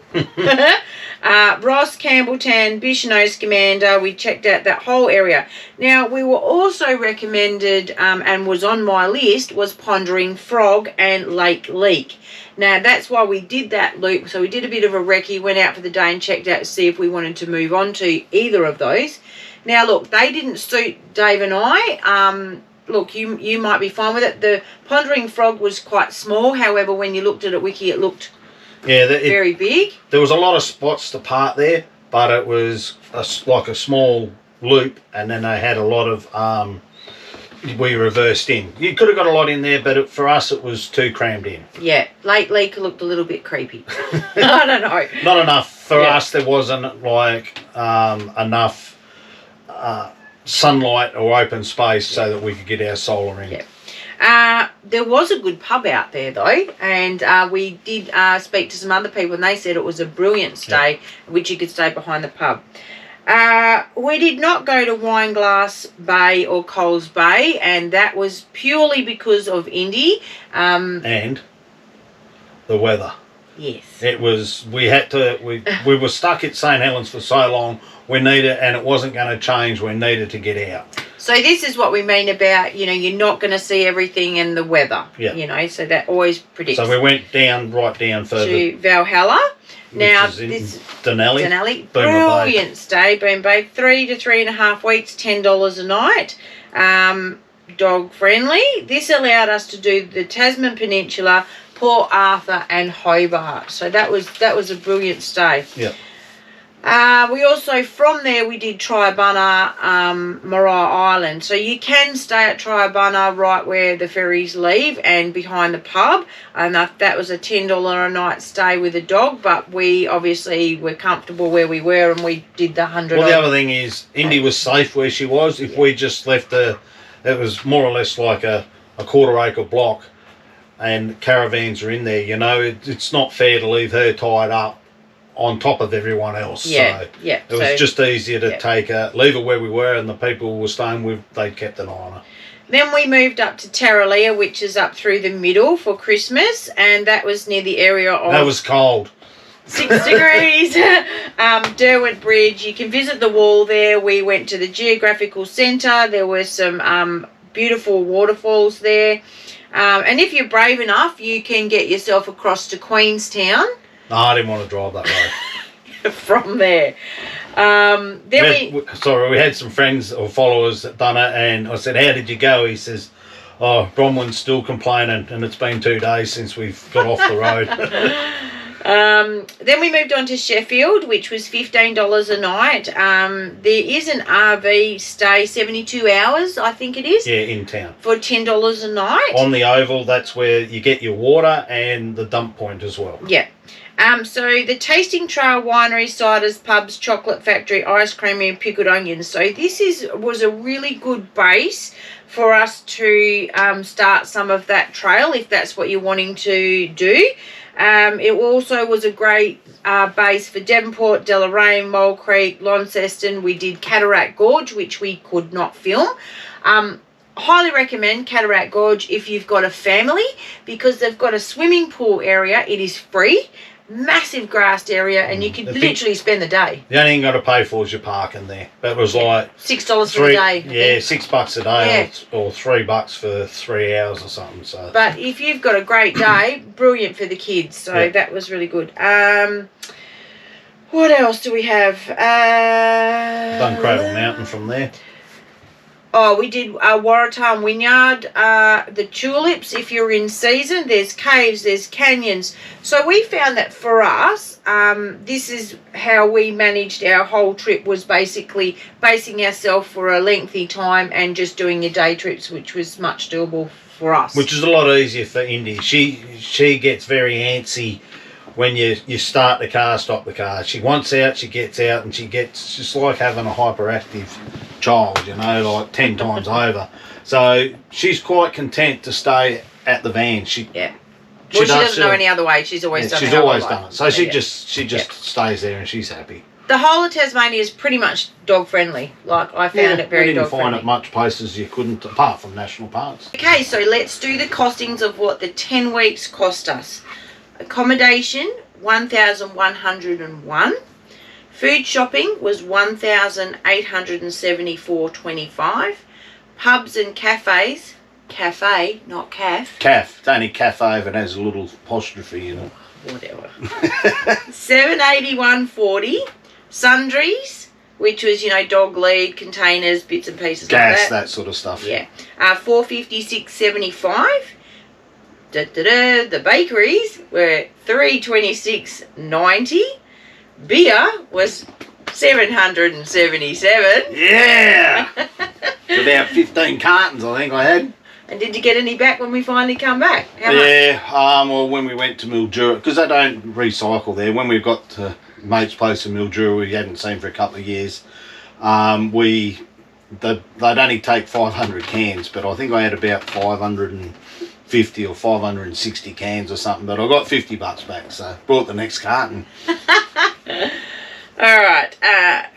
[SPEAKER 1] Ross, Campbelltown, Bicheno, Scamander, we checked out that whole area. Now, we were also recommended, and was on my list, was Pondering Frog and Lake Leak. Now, that's why we did that loop. So we did a bit of a recce, went out for the day and checked out to see if we wanted to move on to either of those. Now, look, they didn't suit Dave and I. Look, you might be fine with it. The Pondering Frog was quite small. However, when you looked at it, Wiki, it looked very big.
[SPEAKER 3] There was a lot of spots to part there, but it was like a small loop, and then they had a lot of... we reversed in. You could have got a lot in there, but for us it was too crammed in.
[SPEAKER 1] Yeah, Lake Leak looked a little bit creepy. I don't know.
[SPEAKER 3] Not enough. For us, there wasn't like enough sunlight or open space so that we could get our solar in.
[SPEAKER 1] Yeah. There was a good pub out there though, and we did speak to some other people, and they said it was a brilliant stay, which you could stay behind the pub. We did not go to Wineglass Bay or Coles Bay, and that was purely because of INDEE.
[SPEAKER 3] And the weather.
[SPEAKER 1] Yes.
[SPEAKER 3] It was, we were stuck at St. Helens for so long, and it wasn't going to change, we needed to get out.
[SPEAKER 1] So this is what we mean about, you're not going to see everything in the weather. Yeah. So that always predicts.
[SPEAKER 3] So we went right down further.
[SPEAKER 1] To Valhalla. Now, this
[SPEAKER 3] Denali.
[SPEAKER 1] Brilliant stay, Boom Bay. 3 to 3.5 weeks, $10 a night. Dog friendly. This allowed us to do the Tasman Peninsula, Port Arthur, and Hobart. So that was a brilliant stay.
[SPEAKER 3] Yeah.
[SPEAKER 1] We also, from there, we did Triabunna, Maria Island. So you can stay at Triabunna right where the ferries leave and behind the pub. And that was a $10 a night stay with a dog, but we obviously were comfortable where we were, and we did the 100.
[SPEAKER 3] Well, the other thing is, INDEE was safe where she was. If we just left it was more or less like a quarter acre block, and caravans are in there. It's not fair to leave her tied up on top of everyone else.
[SPEAKER 1] Yeah,
[SPEAKER 3] so it was just easier to leave her where we were, and the people we were staying with, they kept an eye on her.
[SPEAKER 1] Then we moved up to Tarraleah, which is up through the middle for Christmas, and that was near the area of...
[SPEAKER 3] That was cold.
[SPEAKER 1] 6 degrees. Derwent Bridge. You can visit the wall there. We went to the Geographical Centre. There were some beautiful waterfalls there. And if you're brave enough, you can get yourself across to Queenstown.
[SPEAKER 3] No, I didn't want to drive that road.
[SPEAKER 1] From there.
[SPEAKER 3] We had some friends or followers that done it, and I said, how did you go? He says, Bronwyn's still complaining, and it's been 2 days since we've got off the road.
[SPEAKER 1] Then we moved on to Sheffield, which was $15 a night. There is an RV stay, 72 hours, I think it is.
[SPEAKER 3] Yeah, in town.
[SPEAKER 1] For $10 a night.
[SPEAKER 3] On the Oval, that's where you get your water and the dump point as well.
[SPEAKER 1] Yeah. So the Tasting Trail, winery, ciders, pubs, chocolate factory, ice cream, and pickled onions. So this was a really good base for us to start some of that trail, if that's what you're wanting to do. It also was a great base for Devonport, Deloraine, Mole Creek, Launceston. We did Cataract Gorge, which we could not film. Highly recommend Cataract Gorge if you've got a family, because they've got a swimming pool area. It is free, massive grassed area, and you could literally spend the day.
[SPEAKER 3] The only thing you got to pay for is your parking there. That was like
[SPEAKER 1] $6 for the day.
[SPEAKER 3] Yeah, $6 a day, or $3 for 3 hours or something. So,
[SPEAKER 1] but if you've got a great day, brilliant for the kids. So that was really good. What else do we have?
[SPEAKER 3] Done Cradle Mountain from there.
[SPEAKER 1] Oh, we did Waratah Wynyard, the tulips. If you're in season, there's caves, there's canyons. So we found that for us, this is how we managed our whole trip, was basically basing ourselves for a lengthy time and just doing your day trips, which was much doable for us.
[SPEAKER 3] Which is a lot easier for INDEE. She gets very antsy when you start the car, stop the car. She wants out, she gets out, and it's just like having a hyperactive child, like 10 times over. So she's quite content to stay at the van. She doesn't know
[SPEAKER 1] any other way. She's always done it.
[SPEAKER 3] She's always done it. So she just stays there, and she's happy.
[SPEAKER 1] The whole of Tasmania is pretty much dog friendly. Like, I found it very dog friendly.
[SPEAKER 3] We didn't find it much places you couldn't, apart from national parks.
[SPEAKER 1] Okay, so let's do the costings of what the 10 weeks cost us. Accommodation, 1,101. Food shopping was 1,874.25. Pubs and cafes, cafe, not calf.
[SPEAKER 3] Calf. It's only cafe if it has a little apostrophe in it.
[SPEAKER 1] Whatever. 781.40. Sundries, which was, you know, dog lead, containers, bits and pieces
[SPEAKER 3] Gas,
[SPEAKER 1] like
[SPEAKER 3] that sort of stuff.
[SPEAKER 1] Yeah. 456.75. The bakeries were 326.90. Beer was 777.
[SPEAKER 3] Yeah. About 15 cartons, I think I had.
[SPEAKER 1] And did you get any back when we finally come back? How
[SPEAKER 3] Yeah. Well, when we went to Mildura, because they don't recycle there. When we got to mate's place in Mildura, we hadn't seen for a couple of years. They'd only take 500 cans, but I think I had about 550 or 560 cans or something. But I got $50 back, so bought the next carton.
[SPEAKER 1] All right.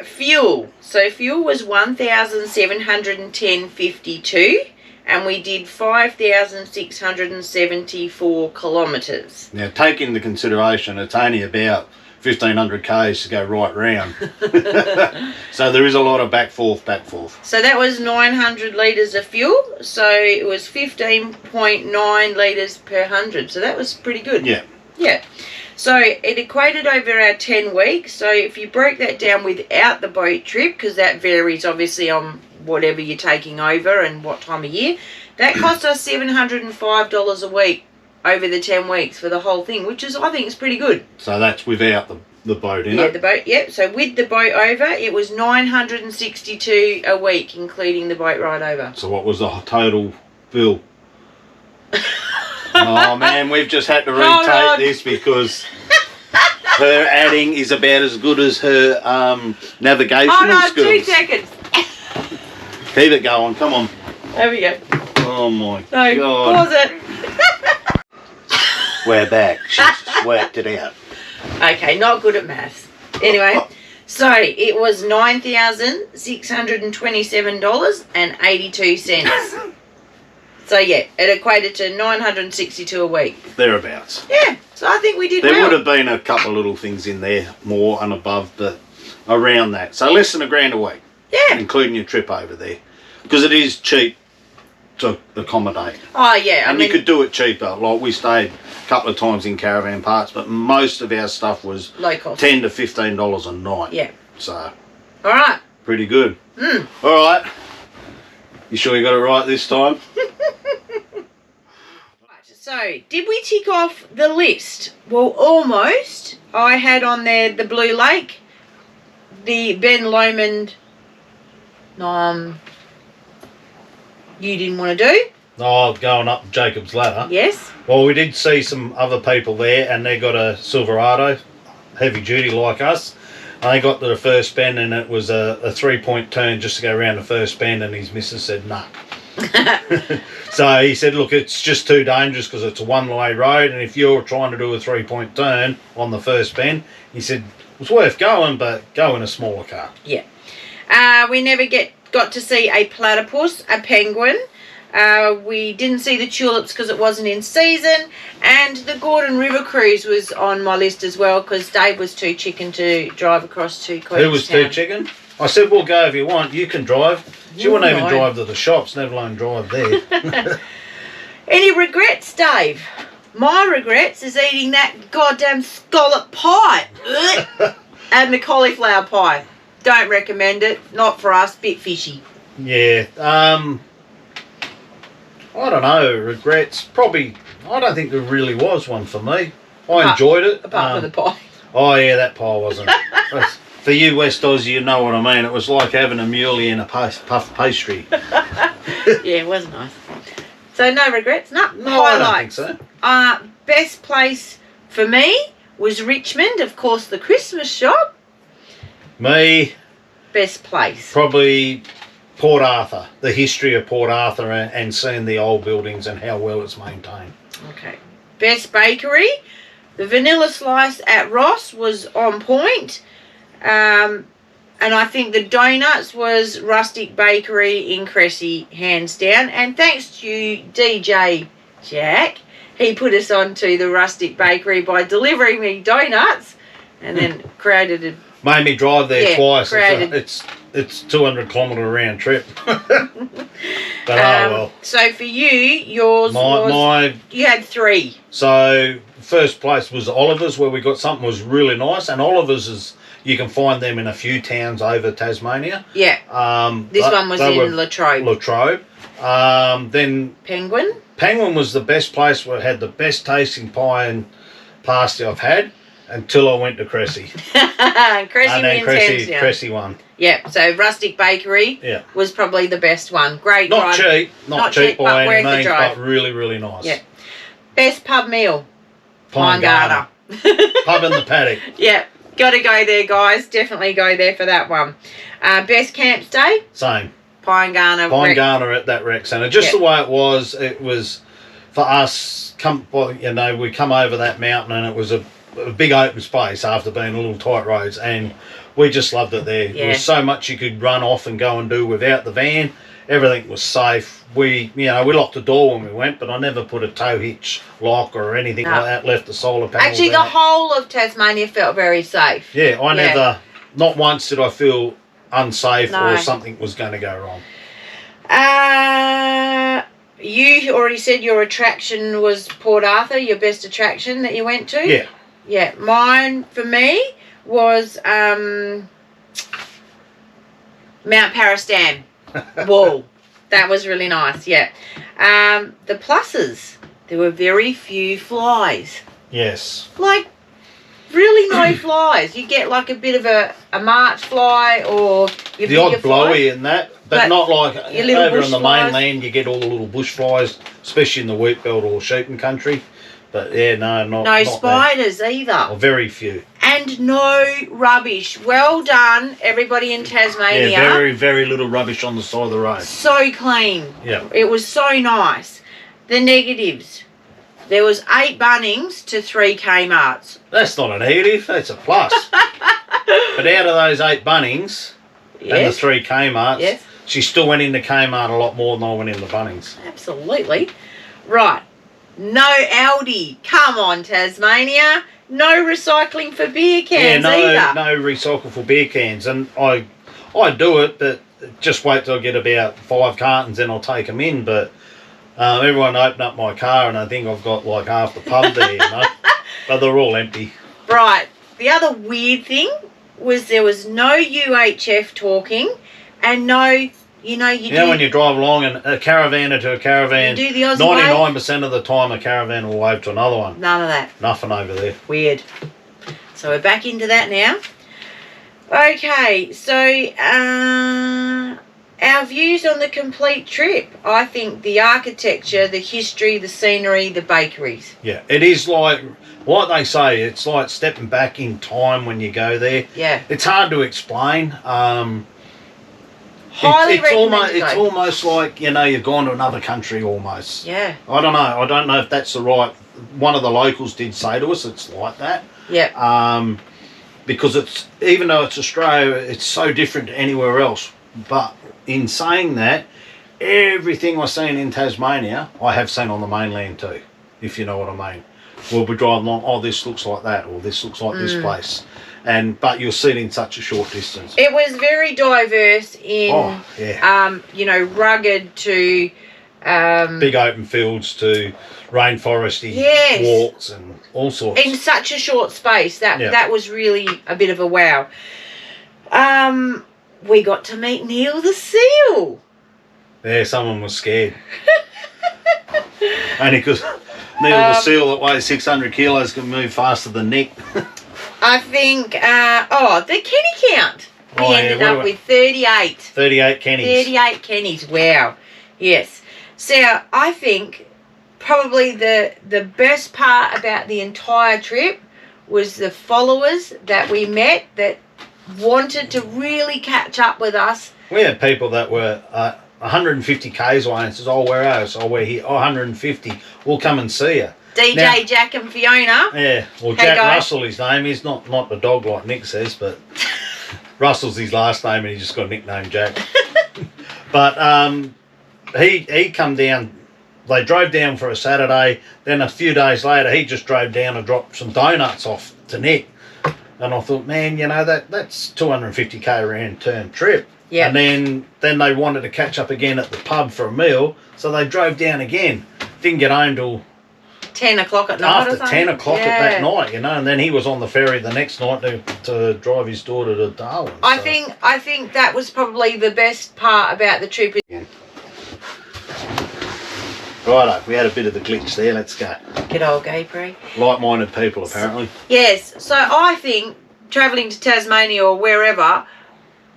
[SPEAKER 1] Fuel. So fuel was 1,710.52, and we did 5,674 kilometres.
[SPEAKER 3] Now, take into consideration, it's only about 1,500 k's to go right round. So there is a lot of back forth.
[SPEAKER 1] So that was 900 litres of fuel. So it was 15.9 litres per 100. So that was pretty good.
[SPEAKER 3] Yeah.
[SPEAKER 1] Yeah. So it equated over our 10 weeks. So if you broke that down without the boat trip, because that varies obviously on whatever you're taking over and what time of year, that cost us $705 a week over the 10 weeks for the whole thing, which is, I think, is pretty good.
[SPEAKER 3] So that's without the boat in it?
[SPEAKER 1] Yeah, the boat, yep. So with the boat over, it was $962 a week, including the boat ride over.
[SPEAKER 3] So what was the total bill? Oh man, we've just had to retake this because her adding is about as good as her navigational skills.
[SPEAKER 1] 2 seconds.
[SPEAKER 3] Keep it going, come on.
[SPEAKER 1] There we go.
[SPEAKER 3] Oh my
[SPEAKER 1] No,
[SPEAKER 3] God.
[SPEAKER 1] pause it.
[SPEAKER 3] We're back. She's worked it out.
[SPEAKER 1] Okay, not good at maths. Anyway, so it was $9,627.82. So yeah, it equated to $962 a week.
[SPEAKER 3] Thereabouts.
[SPEAKER 1] Yeah, so I think we did
[SPEAKER 3] There
[SPEAKER 1] well.
[SPEAKER 3] would have been a couple of little things in there, more and above, but around that. So less than $1,000 a week.
[SPEAKER 1] Yeah.
[SPEAKER 3] Including your trip over there. Because it is cheap to accommodate.
[SPEAKER 1] Oh yeah,
[SPEAKER 3] And you could do it cheaper. Like we stayed a couple of times in caravan parks, but most of our stuff was
[SPEAKER 1] low cost.
[SPEAKER 3] $10 to $15 a night.
[SPEAKER 1] Yeah.
[SPEAKER 3] So
[SPEAKER 1] All right.
[SPEAKER 3] pretty good.
[SPEAKER 1] Mm.
[SPEAKER 3] All right. You sure you got it right this time?
[SPEAKER 1] So, did we tick off the list? Well, almost. I had on there the Blue Lake, the Ben Lomond, you didn't want to do?
[SPEAKER 3] Oh, going up Jacob's Ladder.
[SPEAKER 1] Yes.
[SPEAKER 3] Well, we did see some other people there, and they got a Silverado, heavy duty like us. And they got to the first bend, and it was a 3-point turn just to go around the first bend, and his missus said, nah. So he said, look, it's just too dangerous because it's a one-way road, and if you're trying to do a 3-point turn on the first bend, he said, it's worth going, but go in a smaller car.
[SPEAKER 1] Yeah. We never got to see a platypus, a penguin. We didn't see the tulips because it wasn't in season, and the Gordon River cruise was on my list as well because Dave was too chicken to drive across to Queenstown.
[SPEAKER 3] Who was too chicken? I said, we'll go if you want. You can drive. She wouldn't even drive to the shops, never alone drive there.
[SPEAKER 1] Any regrets, Dave? My regrets is eating that goddamn scallop pie and the cauliflower pie. Don't recommend it. Not for us. Bit fishy.
[SPEAKER 3] Yeah. I don't know. Regrets. Probably. I don't think there really was one for me. I enjoyed it.
[SPEAKER 1] Apart from the pie.
[SPEAKER 3] Oh yeah, that pie wasn't. For you West Aussie, you know what I mean. It was like having a muley and a puff pastry.
[SPEAKER 1] Yeah, it was nice. So no regrets? No,
[SPEAKER 3] No, I don't think so.
[SPEAKER 1] Best place for me was Richmond. Of course, the Christmas shop.
[SPEAKER 3] Me,
[SPEAKER 1] Best place.
[SPEAKER 3] probably Port Arthur. The history of Port Arthur and seeing the old buildings and how well it's maintained.
[SPEAKER 1] Okay. Best bakery. The vanilla slice at Ross was on point. And I think the donuts was Rustic Bakery in Cressy, hands down. And thanks to DJ Jack he put us onto the Rustic Bakery by delivering me donuts, and then created a...
[SPEAKER 3] Made me drive there twice.
[SPEAKER 1] Created...
[SPEAKER 3] It's 200 kilometre round trip. But well.
[SPEAKER 1] So for you, yours was... You had 3.
[SPEAKER 3] So first place was Oliver's, where we got something was really nice, and Oliver's is... You can find them in a few towns over Tasmania.
[SPEAKER 1] Yeah. This one was in Latrobe.
[SPEAKER 3] Latrobe. Then... Penguin was the best place where it had the best tasting pie and pasty I've had until I went to CRESSY. CRESSY won.
[SPEAKER 1] Yeah, so Rustic Bakery was probably the best one. Great.
[SPEAKER 3] Not cheap by any means, but really, really nice.
[SPEAKER 1] Yeah. Best pub meal? Pine Garter.
[SPEAKER 3] Pub in the paddock.
[SPEAKER 1] Yeah. Got to go there, guys. Definitely go there for that one. Best camp stay?
[SPEAKER 3] Same.
[SPEAKER 1] Pine Garter
[SPEAKER 3] at that rec centre. Just the way it was for us. We come over that mountain, and it was a big open space after being a little tight roads, and we just loved it there. There was so much you could run off and go and do without the van. Everything was safe. We locked the door when we went, but I never put a tow hitch lock or anything like that. Left the solar panels.
[SPEAKER 1] Actually, the whole of Tasmania felt very safe.
[SPEAKER 3] Yeah, I never, not once did I feel unsafe or something was going to go wrong.
[SPEAKER 1] You already said your attraction was Port Arthur, your best attraction that you went to?
[SPEAKER 3] Yeah.
[SPEAKER 1] Yeah, mine, for me, was Mount Parastam Wall. That was really nice, yeah. The pluses, there were very few flies.
[SPEAKER 3] Yes.
[SPEAKER 1] Like, really no flies. You get like a bit of a March fly or your
[SPEAKER 3] the odd blowy in that, but not like over on the mainland you get all the little bush flies, especially in the wheat belt or sheeping country. But yeah, no
[SPEAKER 1] spiders either.
[SPEAKER 3] Or very few.
[SPEAKER 1] And no rubbish. Well done, everybody in Tasmania.
[SPEAKER 3] Yeah, very, very little rubbish on the side of the road.
[SPEAKER 1] So clean.
[SPEAKER 3] Yeah.
[SPEAKER 1] It was so nice. The negatives. There was 8 Bunnings to 3 Kmarts.
[SPEAKER 3] That's not a negative, that's a plus. But out of those 8 Bunnings and the 3 Kmarts, she still went into Kmart a lot more than I went into Bunnings.
[SPEAKER 1] Absolutely. Right. No Aldi. Come on, Tasmania. No recycling for beer cans either.
[SPEAKER 3] No recycle for beer cans. And I do it, but just wait till I get about 5 cartons, then I'll take them in. But everyone opened up my car, and I think I've got like half the pub there, you know. But they're all empty.
[SPEAKER 1] Right. The other weird thing was there was no UHF talking, and no... You know when you drive along and a caravanner to a caravan,
[SPEAKER 3] 99% of the time a caravan will wave to another one.
[SPEAKER 1] None of that.
[SPEAKER 3] Nothing over there.
[SPEAKER 1] Weird. So we're back into that now. Okay, so our views on the complete trip. I think the architecture, the history, the scenery, the bakeries.
[SPEAKER 3] Yeah, it is like they say, it's like stepping back in time when you go there.
[SPEAKER 1] Yeah.
[SPEAKER 3] It's hard to explain.
[SPEAKER 1] It's
[SPEAKER 3] almost like, you've gone to another country almost.
[SPEAKER 1] Yeah.
[SPEAKER 3] I don't know if that's the right... One of the locals did say to us it's like that.
[SPEAKER 1] Yeah.
[SPEAKER 3] Because even though it's Australia, it's so different to anywhere else. But in saying that, everything I've seen in Tasmania, I have seen on the mainland too, if you know what I mean. We'll be driving along, this looks like that, or this looks like this place. But you'll see it in such a short distance.
[SPEAKER 1] It was very diverse in, rugged to...
[SPEAKER 3] big open fields to rainforesty walks and all sorts.
[SPEAKER 1] In such a short space. That was really a bit of a wow. We got to meet Neil the seal.
[SPEAKER 3] Yeah, someone was scared. Only because Neil the seal that weighs 600 kilos can move faster than Nick.
[SPEAKER 1] I think, the Kenny count. We ended up with 38.
[SPEAKER 3] 38 Kennys.
[SPEAKER 1] 38 Kennys, wow. Yes. So I think probably the best part about the entire trip was the followers that we met that wanted to really catch up with us.
[SPEAKER 3] We had people that were 150 k's away and says, we're out. We're here. 150. We'll come and see you.
[SPEAKER 1] DJ Jack and Fiona.
[SPEAKER 3] Yeah, well, Jack Russell, his name. He's not the dog like Nick says, but Russell's his last name and he just got nicknamed Jack. But he come down they drove down for a Saturday. Then a few days later, he just drove down and dropped some donuts off to Nick. And I thought, man, you know, that's 250k round turn trip.
[SPEAKER 1] Yeah.
[SPEAKER 3] And then they wanted to catch up again at the pub for a meal, so they drove down again. Didn't get home till
[SPEAKER 1] 10 o'clock at night.
[SPEAKER 3] after 10 o'clock at that night, you know. And then he was on the ferry the next night to drive his daughter to Darwin.
[SPEAKER 1] I think that was probably the best part about the trip.
[SPEAKER 3] Righto, we had a bit of the glitch there. Let's go.
[SPEAKER 1] Good old Gabriel.
[SPEAKER 3] Like-minded people, apparently.
[SPEAKER 1] Yes, so I think travelling to Tasmania or wherever,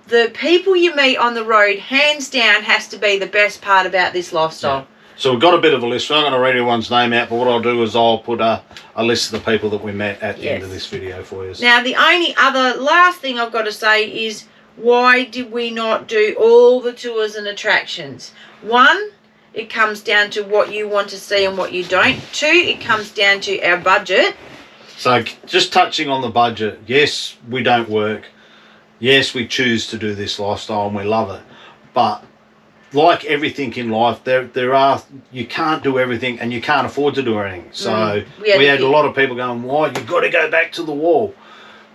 [SPEAKER 1] the people you meet on the road, hands down, has to be the best part about this lifestyle.
[SPEAKER 3] Yeah. So we've got a bit of a list. We're not going to read everyone's name out, but what I'll do is I'll put a list of the people that we met at the end of this video for you.
[SPEAKER 1] Now, the only other last thing I've got to say is, why did we not do all the tours and attractions? One, it comes down to what you want to see and what you don't. Two, it comes down to our budget.
[SPEAKER 3] So just touching on the budget, yes, we don't work. Yes, we choose to do this lifestyle and we love it. But like everything in life, you can't do everything and you can't afford to do everything. So we had a lot of people going, why, you've got to go back to the wall.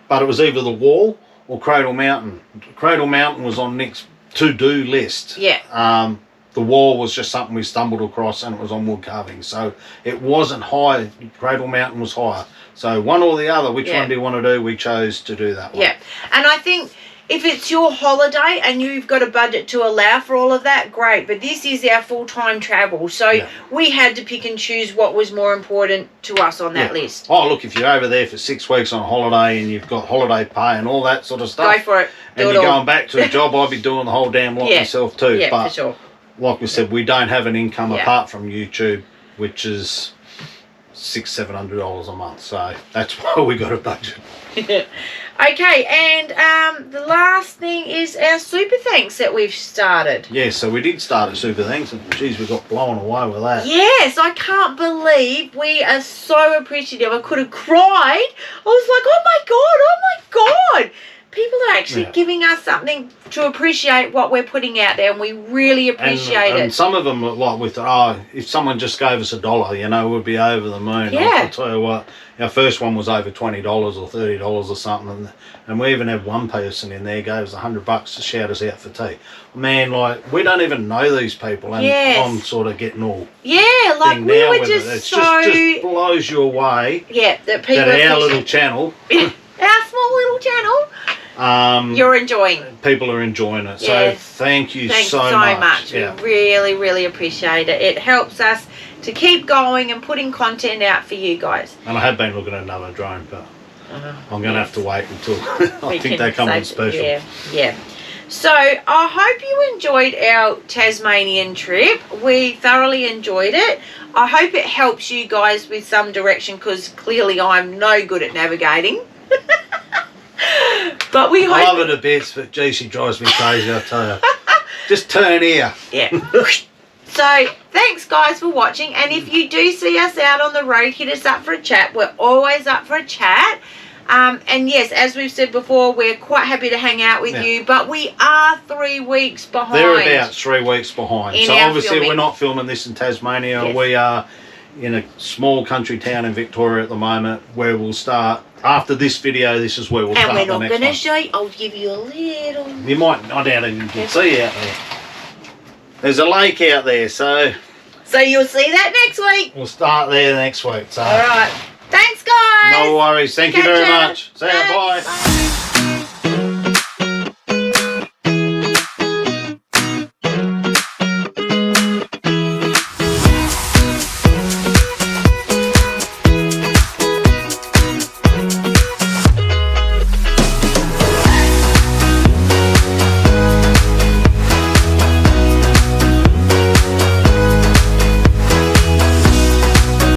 [SPEAKER 3] But it was either the wall or Cradle Mountain. Cradle Mountain was on Nick's to-do list.
[SPEAKER 1] Yeah.
[SPEAKER 3] The wall was just something we stumbled across and it was on wood carving. So it wasn't high. Cradle Mountain was higher. So one or the other, which one do you want to do? We chose to do that one.
[SPEAKER 1] Yeah. And I think if it's your holiday and you've got a budget to allow for all of that, great. But this is our full-time travel. So we had to pick and choose what was more important to us on that list.
[SPEAKER 3] Oh, look, if you're over there for 6 weeks on holiday and you've got holiday pay and all that sort of stuff.
[SPEAKER 1] Go for it.
[SPEAKER 3] And you're going back to a job, I'd be doing the whole damn lot myself too.
[SPEAKER 1] Yeah,
[SPEAKER 3] but
[SPEAKER 1] for sure.
[SPEAKER 3] Like we said, we don't have an income apart from YouTube, which is $600-700 a month. So that's why we got a budget.
[SPEAKER 1] Okay, and the last thing is our super thanks that we've started.
[SPEAKER 3] Yeah, so we did start a super thanks, and geez, we got blown away with that.
[SPEAKER 1] Yes, I can't believe we are so appreciative. I could have cried. I was like, oh my God. People are actually giving us something to appreciate what we're putting out there, and we really appreciate it.
[SPEAKER 3] And some of them, like with, if someone just gave us $1, you know, we'd be over the moon.
[SPEAKER 1] Yeah.
[SPEAKER 3] I'll tell you what, our first one was over $20 or $30 or something, and we even had one person in there gave us $100 to shout us out for tea. Man, like, we don't even know these people, and I'm sort of getting all
[SPEAKER 1] like we
[SPEAKER 3] now
[SPEAKER 1] were
[SPEAKER 3] with
[SPEAKER 1] just
[SPEAKER 3] it. It
[SPEAKER 1] so
[SPEAKER 3] just blows you away.
[SPEAKER 1] Yeah, that people
[SPEAKER 3] that our little channel,
[SPEAKER 1] our small little channel, you're enjoying.
[SPEAKER 3] People are enjoying it. So thank you so much.
[SPEAKER 1] Yeah. We really, really appreciate it. It helps us to keep going and putting content out for you guys.
[SPEAKER 3] And I have been looking at another drone, but I'm going to have to wait until I think they come on special.
[SPEAKER 1] Yeah. So I hope you enjoyed our Tasmanian trip. We thoroughly enjoyed it. I hope it helps you guys with some direction, because clearly I'm no good at navigating. But we hope...
[SPEAKER 3] I love it a bit, but gee, she drives me crazy, I tell you. Just turn here.
[SPEAKER 1] Yeah. So thanks guys for watching, and if you do see us out on the road, hit us up for a chat. We're always up for a chat. And yes, as we've said before, we're quite happy to hang out with you, but we are 3 weeks behind.
[SPEAKER 3] They're about 3 weeks behind. So obviously we're not filming this in Tasmania. We are in a small country town in Victoria at the moment, where we'll start. After this video, this is where we'll start the next one.
[SPEAKER 1] And we're not going to show you. I'll give you a little...
[SPEAKER 3] You might, I doubt you can see out there. There's a lake out there, so...
[SPEAKER 1] So you'll see that next week.
[SPEAKER 3] We'll start there next week. So.
[SPEAKER 1] All right. Thanks, guys.
[SPEAKER 3] No worries. Thank you very much. See ya. Bye.